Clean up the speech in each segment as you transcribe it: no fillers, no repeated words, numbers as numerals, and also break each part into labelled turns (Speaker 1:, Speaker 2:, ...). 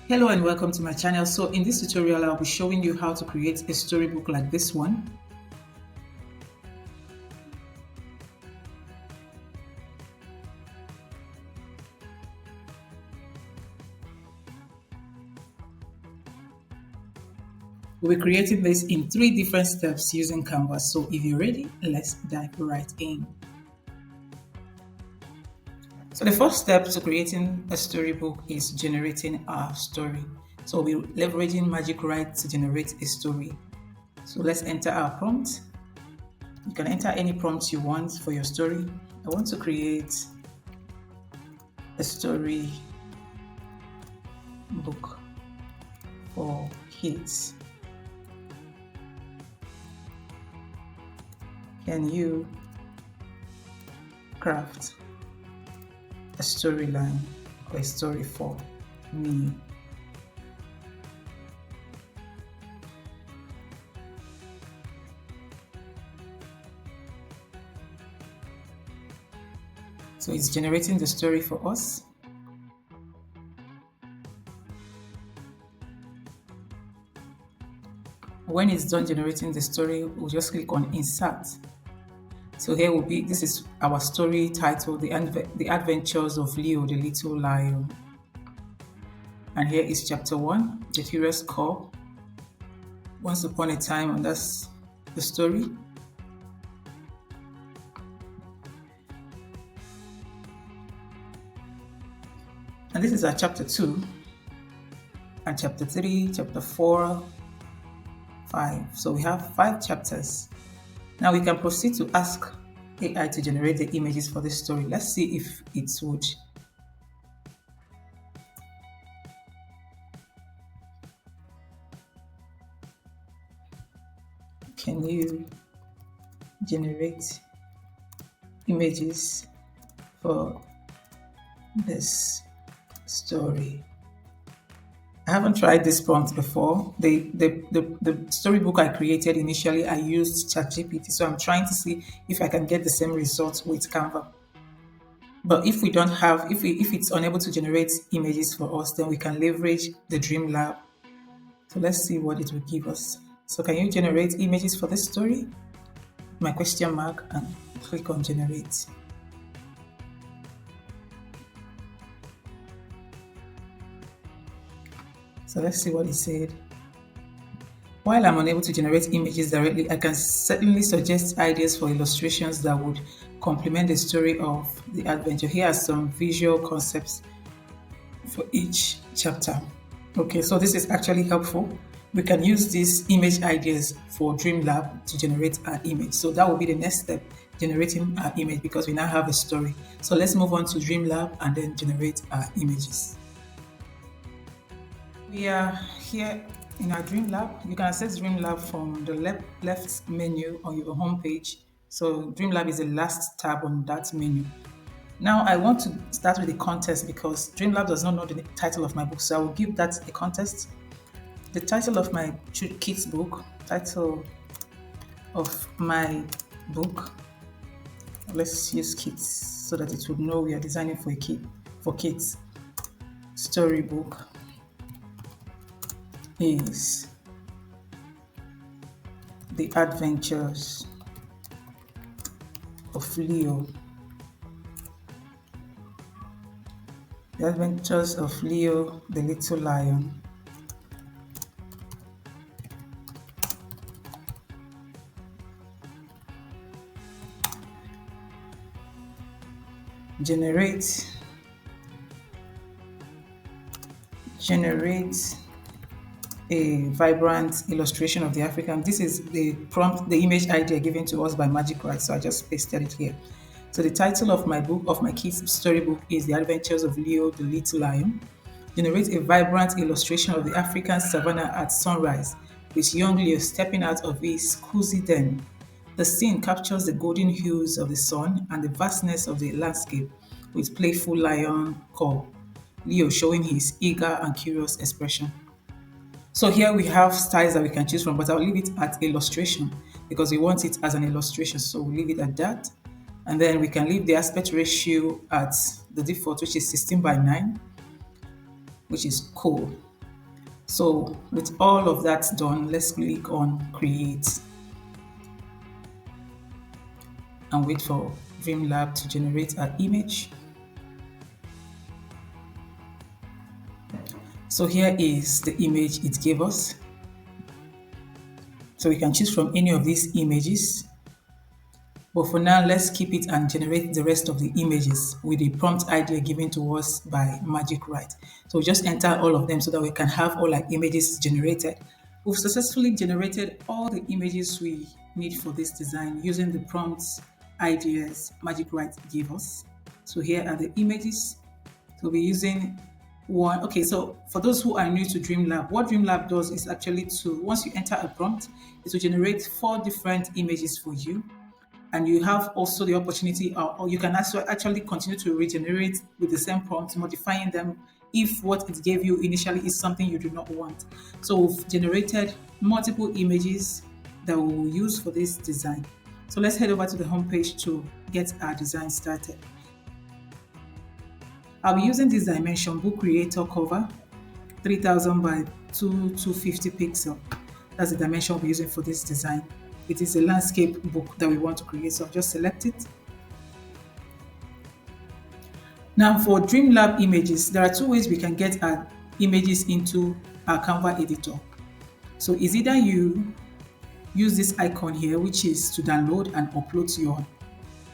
Speaker 1: Hello and welcome to my channel. So in this tutorial, I'll be showing you how to create a storybook like this one. We'll be creating this in 3 different steps using Canva. So if you're ready, let's dive right in. So the first step to creating a storybook is generating our story. So we're leveraging Magic Write to generate a story. So let's enter our prompt. You can enter any prompt you want for your story. I want to create a story book for kids. Can you craft a storyline or a story for me? So it's generating the story for us. When it's done generating the story, we'll just click on insert. So here will be, this is our story title, The Adventures of Leo the Little Lion. And here is chapter 1, The Curious Call. Once upon a time, and that's the story. And this is our chapter 2, and chapter 3, chapter 4, 5. So we have 5 chapters. Now we can proceed to ask AI to generate the images for this story. Let's see if it would. Can you generate images for this story? I haven't tried this prompt before. The storybook I created initially, I used ChatGPT, so I'm trying to see if I can get the same results with Canva. But if we don't have, if it's unable to generate images for us, then we can leverage the Dream Lab. So let's see what it will give us. So can you generate images for this story? My question mark and click on generate. So let's see what it said. While I'm unable to generate images directly, I can certainly suggest ideas for illustrations that would complement the story of the adventure. Here are some visual concepts for each chapter. Okay, so this is actually helpful. We can use these image ideas for Dreamlab to generate our image. So that will be the next step, generating our image, because we now have a story. So let's move on to Dreamlab and then generate our images. We are here in our Dreamlab. You can access Dreamlab from the left menu on your home page. So Dreamlab is the last tab on that menu. Now I want to start with the contest because Dreamlab does not know the title of my book, so I will give that a contest. The title of my kids book, title of my book, let's use kids so that it would know we are designing for kids. Storybook is The Adventures of Leo. The Adventures of Leo the Little Lion. Generate a vibrant illustration of the African. This is the prompt, the image idea given to us by Magic Write, so I just pasted it here. So the title of my book, of my kids' storybook, is The Adventures of Leo the Little Lion. Generate a vibrant illustration of the African savannah at sunrise, with young Leo stepping out of his cozy den. The scene captures the golden hues of the sun and the vastness of the landscape, with playful lion call, Leo showing his eager and curious expression. So here we have styles that we can choose from, but I'll leave it at illustration because we want it as an illustration. So we'll leave it at that. And then we can leave the aspect ratio at the default, which is 16:9, which is cool. So with all of that done, let's click on create and wait for Dreamlab to generate our image. So here is the image it gave us. So we can choose from any of these images. But for now, let's keep it and generate the rest of the images with the prompt idea given to us by Magic Write. So just enter all of them so that we can have all our images generated. We've successfully generated all the images we need for this design using the prompts ideas Magic Write gave us. So here are the images. So we're using one. Okay, so for those who are new to Dreamlab, what Dreamlab does is actually to, once you enter a prompt, it will generate 4 different images for you. And you have also the opportunity, or you can actually continue to regenerate with the same prompt, modifying them if what it gave you initially is something you do not want. So we've generated multiple images that we will use for this design. So let's head over to the homepage to get our design started. I'll be using this dimension book creator cover 3000 by 250 pixel. That's the dimension we'll be using for this design. It is a landscape book that we want to create, so I'll just select it. Now for Dreamlab images, there are 2 ways we can get our images into our Canva editor. So it's either you use this icon here, which is to download and upload to your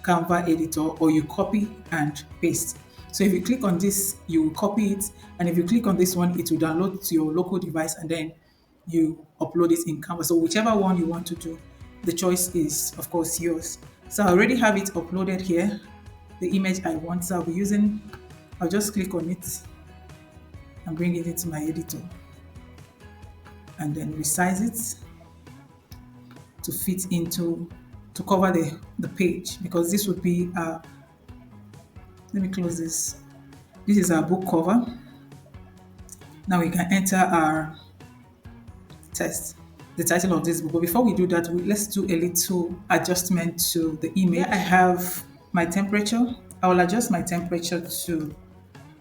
Speaker 1: Canva editor, or you copy and paste. So if you click on this, you will copy it, and if you click on this one, it will download to your local device and then you upload it in Canva. So whichever one you want to do, the choice is of course yours. So I already have it uploaded here, the image I want. So I'll just click on it and bring it into my editor and then resize it to fit into, to cover the page, because this would be let me close this. This is our book cover. Now we can enter our text, the title of this book. But before we do that, let's do a little adjustment to the image. Here I have my temperature. I will adjust my temperature to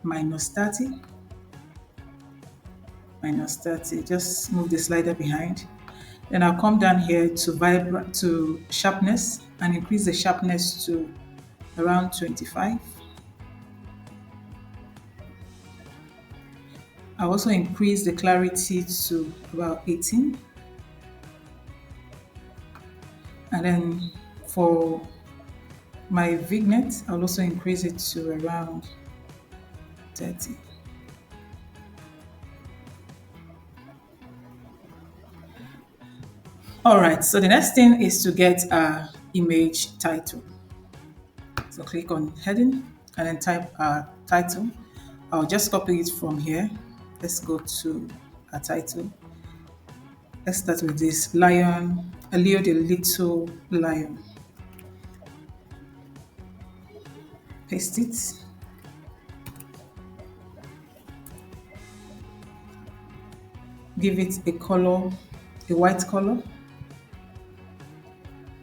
Speaker 1: -30. -30. Just move the slider behind. Then I'll come down here to sharpness and increase the sharpness to around 25. I'll also increase the clarity to about 18. And then for my vignette, I'll also increase it to around 30. All right, so the next thing is to get our image title. So click on heading and then type our title. I'll just copy it from here. Let's go to our title. Let's start with this lion, Leo the little lion. Paste it. Give it a color, a white color.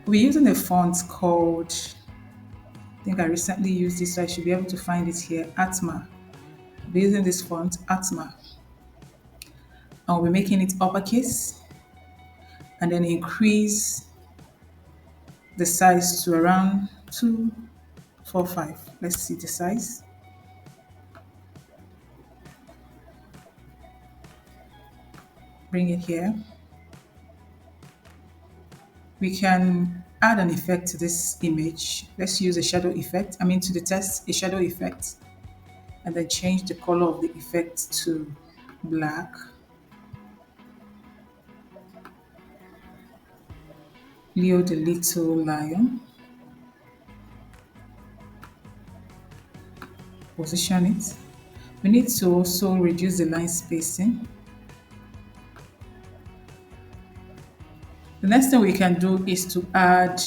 Speaker 1: We're using a font called, I think I recently used this, so I should be able to find it here, Atma. We're using this font, Atma. And we'll be making it uppercase and then increase the size to around 245. Let's see the size. Bring it here. We can add an effect to this image. Let's use a shadow effect. To the text, a shadow effect. And then change the color of the effect to black. Leo the little lion. Position it. We need to also reduce the line spacing. The next thing we can do is to add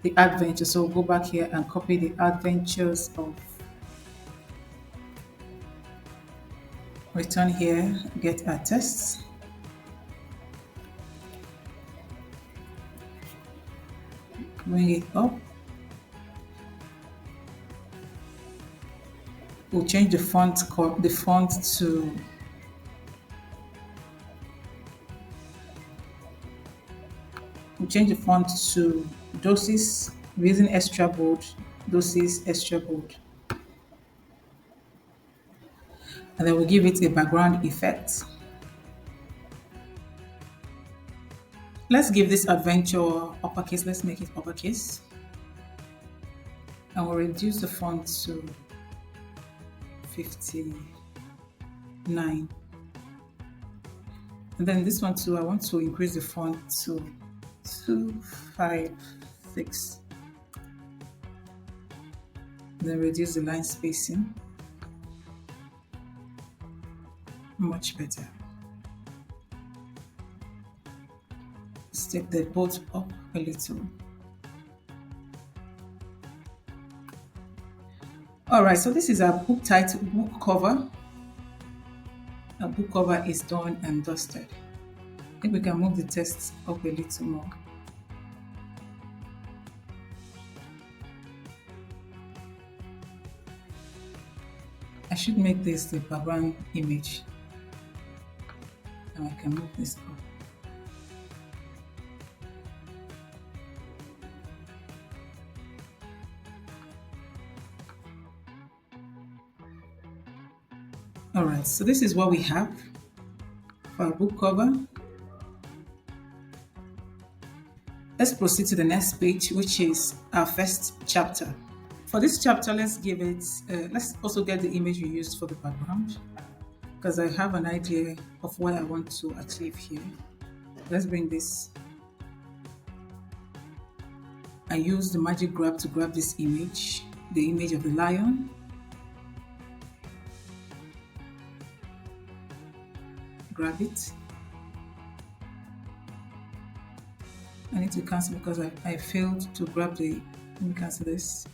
Speaker 1: the adventure. So go back here and copy the adventures of, return here, get our text. Bring it up. We'll change the font to We'll change the font to doses. We're using extra bold, doses, extra bold. And then we'll give it a background effect. Let's give this adventure uppercase. Let's make it uppercase. And we'll reduce the font to 59. And then this one too, I want to increase the font to 256. Then reduce the line spacing. Much better. Step the both up a little. All right, so this is our book title, book cover. Our book cover is done and dusted. I think we can move the text up a little more. I should make this the background image. Now I can move this up. All right, so this is what we have for our book cover. Let's proceed to the next page, which is our first chapter. For this chapter, let's give it, let's also get the image we used for the background, because I have an idea of what I want to achieve here. Let's bring this. I use the magic grab to grab this image, the image of the lion. Grab it. I need to cancel because I failed to grab the, let me cancel this.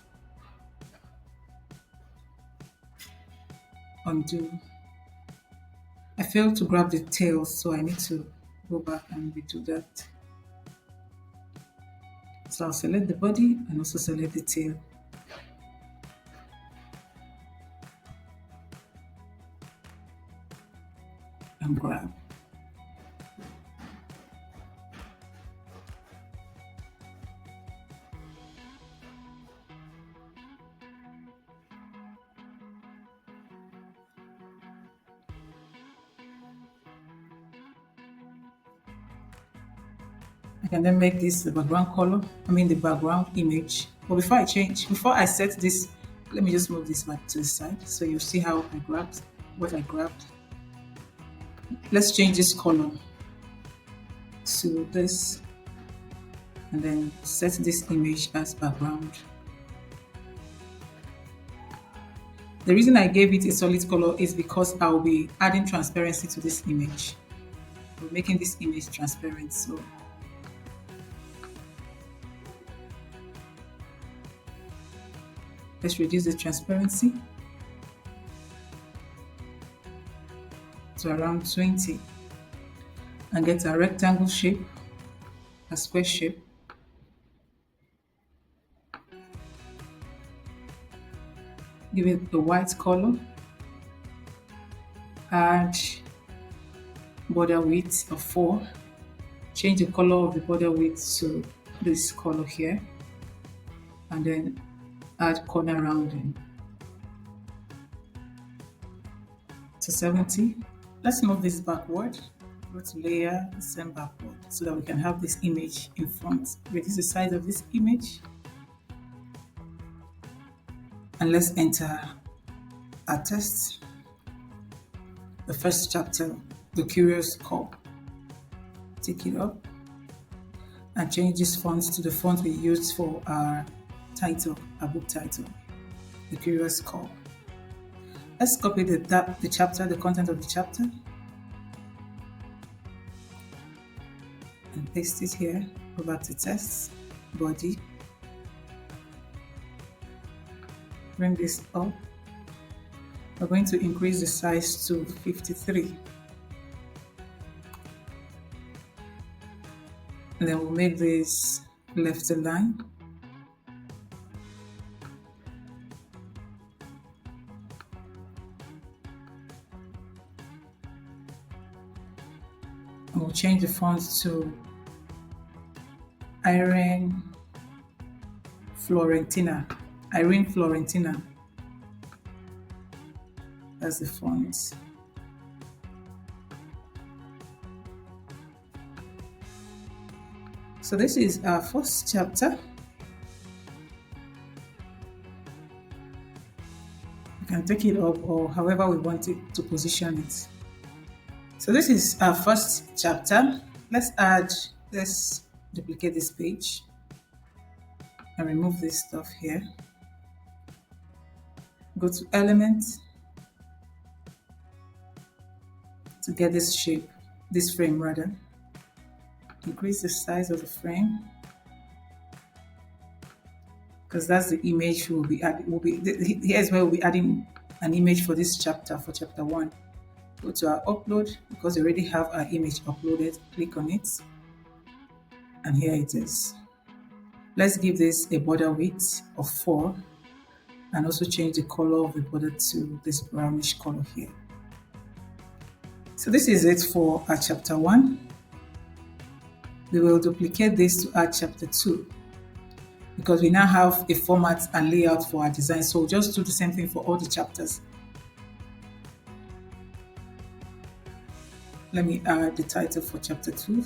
Speaker 1: Undo. I failed to grab the tail, so I need to go back and redo that. So I'll select the body and also select the tail. And grab. I can then make this the background color, the background image. But before I set this, let me just move this back to the side so you see how I grabbed what I grabbed. Let's change this color to this and then set this image as background. The reason I gave it a solid color is because I'll be adding transparency to this image. We're making this image transparent, so let's reduce the transparency to around 20 and get a rectangle shape, a square shape. Give it the white color. Add border width of 4. Change the color of the border width to this color here. And then add corner rounding to 70. Let's move this backward. Go to layer, send backward so that we can have this image in front. Reduce the size of this image. And let's enter our text. The first chapter, The Curious Call. Take it up and change this font to the font we used for our title, our book title, The Curious Call. Let's copy the chapter, the content of the chapter, and paste it here. Go back to text, body. Bring this up. We're going to increase the size to 53. And then we'll make this left align. And we'll change the font to Irene Florentina. Irene Florentina. That's the font. So this is our first chapter. We can take it up or however we want it to position it. So this is our first chapter. Let's duplicate this page and remove this stuff here. Go to elements to get this shape, this frame rather. Increase the size of the frame because that's the image we'll be adding. Here's where we'll be adding an image for this chapter, for chapter 1. Go to our upload because we already have our image uploaded. Click on it, and here it is. Let's give this a border width of 4 and also change the color of the border to this brownish color here. So this is it for our chapter 1. We will duplicate this to add chapter 2 because we now have a format and layout for our design. So we'll just do the same thing for all the chapters. Let me add the title for chapter 2.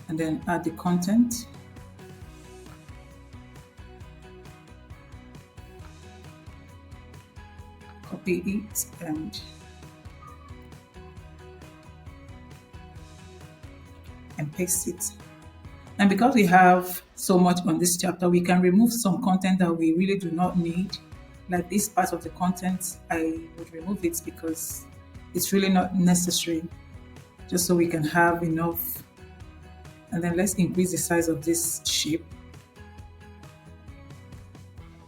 Speaker 1: And then add the content. Copy it and paste it. And because we have so much on this chapter, we can remove some content that we really do not need. Like this part of the content, I would remove it because it's really not necessary, just so we can have enough. And then let's increase the size of this shape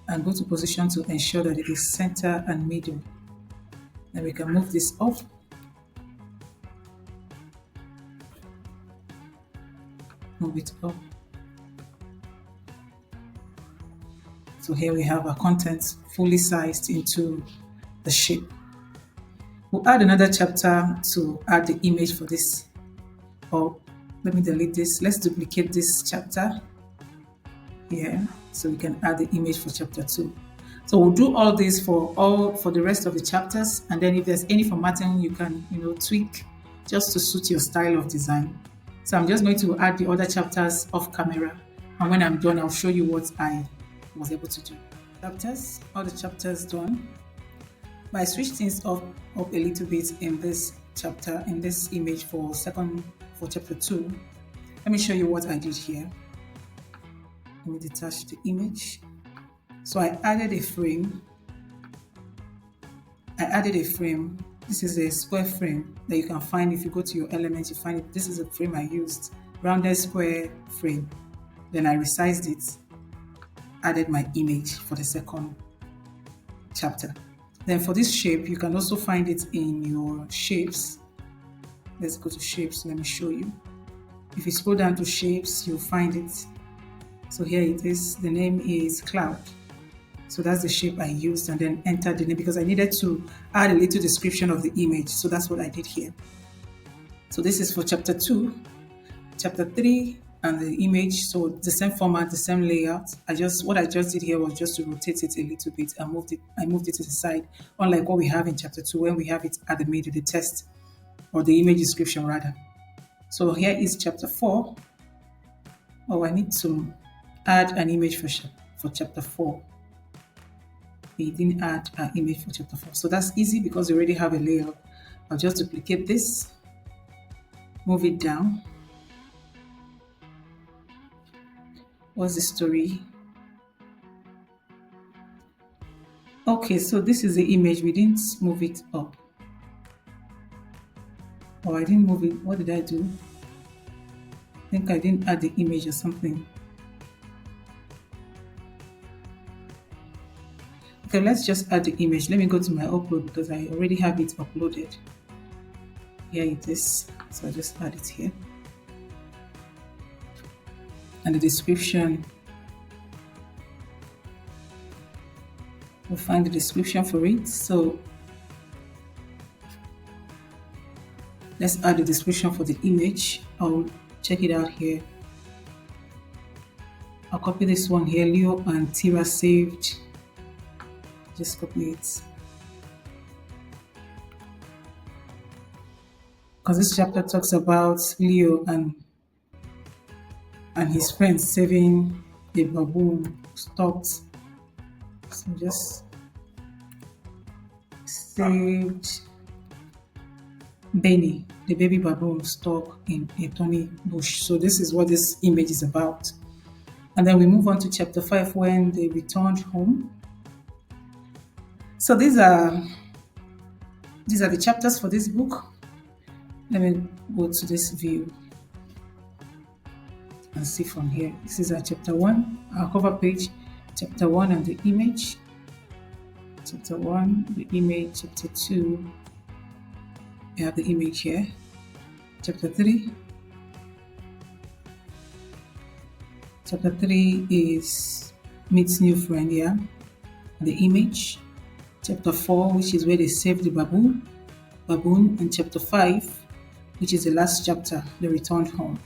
Speaker 1: and go to position to ensure that it is center and middle. Then we can move this up. Move it up. So here we have our content fully sized into the shape. We'll add another chapter to add the image for this. Or let me delete this. Let's duplicate this chapter here so we can add the image for chapter 2. So we'll do all this for the rest of the chapters, and then if there's any formatting you can tweak just to suit your style of design. So I'm just going to add the other chapters off camera, and when I'm done I'll show you what I was able to do. All the chapters done. But I switched things up a little bit in this chapter, in this image for chapter 2. Let me show you what I did here. Let me detach the image. So I added a frame. This is a square frame that you can find if you go to your elements. You find it. This is a frame I used, rounded square frame. Then I resized it, added my image for the second chapter. Then for this shape, you can also find it in your shapes. Let's go to shapes. Let me show you. If you scroll down to shapes, you'll find it. So here it is. The name is cloud. So that's the shape I used, and then entered the name because I needed to add a little description of the image. So that's what I did here. So this is for chapter 2. Chapter 3 and the image, so the same format, the same layout. What I just did here was just to rotate it a little bit and I moved it to the side, unlike what we have in chapter 2 when we have it at the middle, the text or the image description rather. So here is chapter 4. Oh, I need to add an image for chapter 4. We didn't add an image for chapter 4. So that's easy because we already have a layout. I'll just duplicate this, move it down. What's the story? Okay, so this is the image. We didn't move it up. Oh, I didn't move it. What did I do? I think I didn't add the image or something. Okay, let's just add the image. Let me go to my upload because I already have it uploaded. Here it is. So I'll just add it here. And the description We'll find the description for it. So let's add the description for the image. I'll check it out here. I'll copy this one here. Leo and Tira saved. Just copy it. Because this chapter talks about Leo and his friends saving a baboon stopped. So just saved Benny, the baby baboon stuck in a thorny bush. So this is what this image is about. And then we move on to chapter 5 when they returned home. So these are the chapters for this book. Let me go to this view and see from here. This is our chapter 1, our cover page, chapter 1 and the image. Chapter 1, the image, chapter 2, we have the image here. Chapter 3. Chapter 3 is meets new friend here, the image. Chapter 4, which is where they save the baboon, and chapter 5, which is the last chapter, they returned home.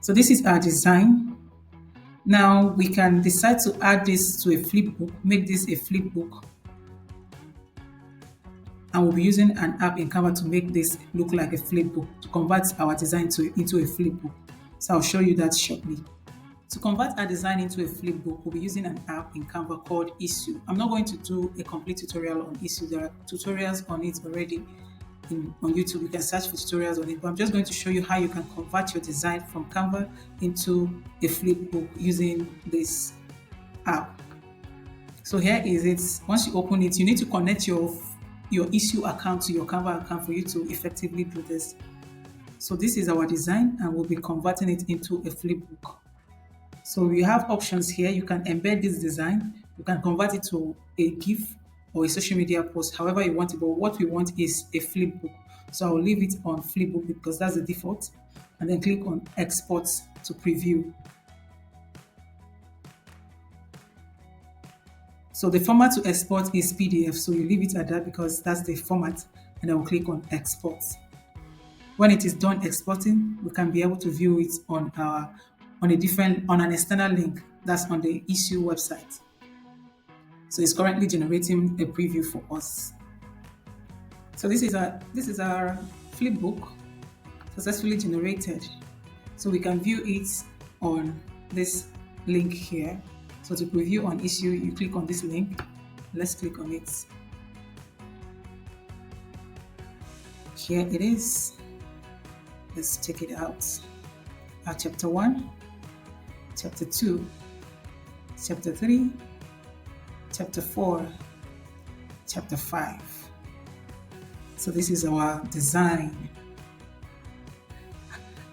Speaker 1: So this is our design. Now we can decide to add this to a flip book, make this a flip book. And we'll be using an app in Canva to make this look like a flip book, to convert our design into a flip book. So I'll show you that shortly. To convert our design into a flip book, we'll be using an app in Canva called Issue. I'm not going to do a complete tutorial on Issue. There are tutorials on it already on YouTube. You can search for tutorials on it, but I'm just going to show you how you can convert your design from Canva into a flip book using this app. So here is it. Once you open it, you need to connect your Issue account to your Canva account for you to effectively do this. So this is our design and we'll be converting it into a flip book. So you have options here. You can embed this design. You can convert it to a GIF or a social media post, however you want it. But what we want is a flip book. So I'll leave it on flip book because that's the default. And then click on export to preview. So the format to export is PDF. So you leave it at that because that's the format. And I will click on export. When it is done exporting, we can be able to view it on an external link that's on the Issue website. So it's currently generating a preview for us. So this is our flip book successfully generated. So we can view it on this link here. So to preview on Issue, you click on this link. Let's click on it. Here it is. Let's check it out. Our chapter 1, chapter 2, chapter 3, chapter 4, chapter 5. So this is our design.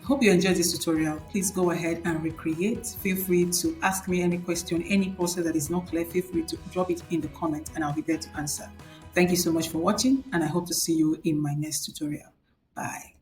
Speaker 1: Hope you enjoyed this tutorial. Please go ahead and recreate. Feel free to ask me any question, any process that is not clear. Feel free to drop it in the comments and I'll be there to answer. Thank you so much for watching and I hope to see you in my next tutorial. Bye.